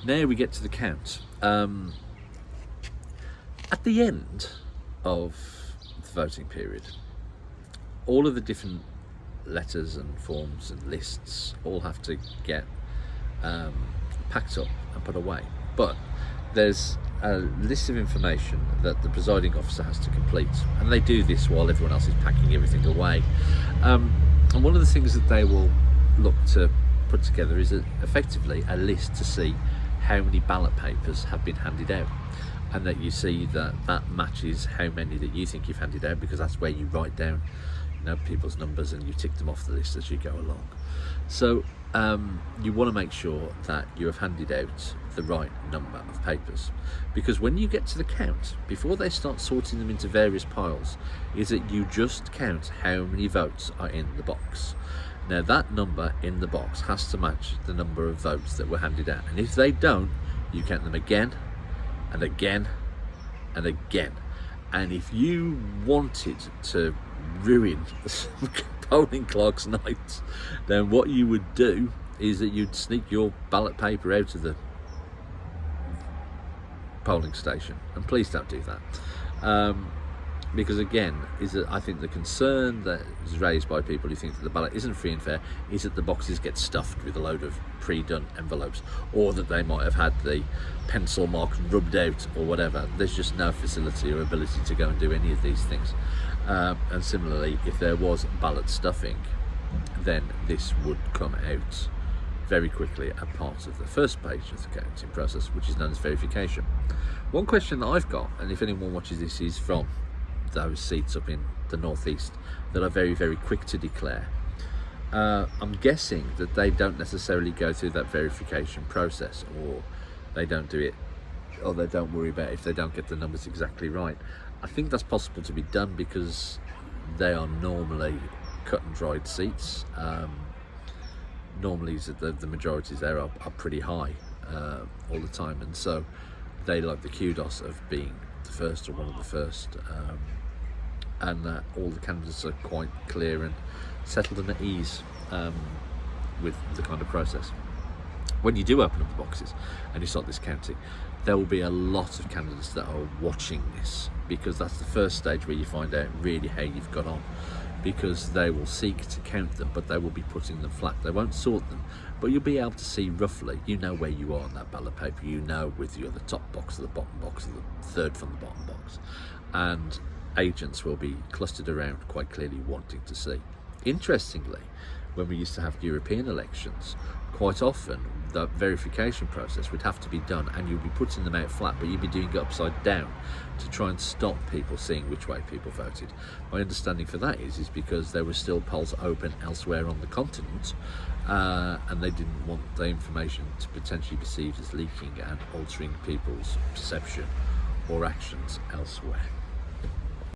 Now we get to the count. At the end of the voting period, all of the different letters and forms and lists all have to get packed up and put away. But there's a list of information that the presiding officer has to complete, and they do this while everyone else is packing everything away. And one of the things that they will look to put together is effectively a list to see how many ballot papers have been handed out, and that you see that that matches how many that you think you've handed out, because that's where you write down, you know, people's numbers and you tick them off the list as you go along. So you want to make sure that you have handed out the right number of papers, because when you get to the count, before they start sorting them into various piles, is that you just count how many votes are in the box. Now that number in the box has to match the number of votes that were handed out, and if they don't, you count them again and again and again. And if you wanted to ruin polling clerk's night, then what you would do is that you'd sneak your ballot paper out of the polling station, and please don't do that. Because again, I think the concern that is raised by people who think that the ballot isn't free and fair is that the boxes get stuffed with a load of pre-done envelopes, or that they might have had the pencil mark rubbed out or whatever. There's just no facility or ability to go and do any of these things. And similarly, if there was ballot stuffing, then this would come out very quickly at part of the first page of the counting process, which is known as verification. One question that I've got, and if anyone watches this is from those seats up in the northeast that are very, very quick to declare, I'm guessing that they don't necessarily go through that verification process, or they don't do it, or they don't worry about if they don't get the numbers exactly right. I think that's possible to be done because they are normally cut and dried seats. Normally the majorities there are pretty high all the time, and so they like the kudos of being the first or one of the first, and that all the candidates are quite clear and settled and at ease with the kind of process. When you do open up the boxes and you start this counting, there will be a lot of candidates that are watching this, because that's the first stage where you find out really how you've got on, because they will seek to count them, but they will be putting them flat. They won't sort them, but you'll be able to see roughly, you know where you are on that ballot paper, you know whether you're the top box or the bottom box or the third from the bottom box, and agents will be clustered around quite clearly wanting to see. Interestingly, when we used to have European elections, quite often the verification process would have to be done, and you'd be putting them out flat, but you'd be doing it upside down to try and stop people seeing which way people voted. My understanding for that is because there were still polls open elsewhere on the continent, and they didn't want the information to potentially be perceived as leaking and altering people's perception or actions elsewhere.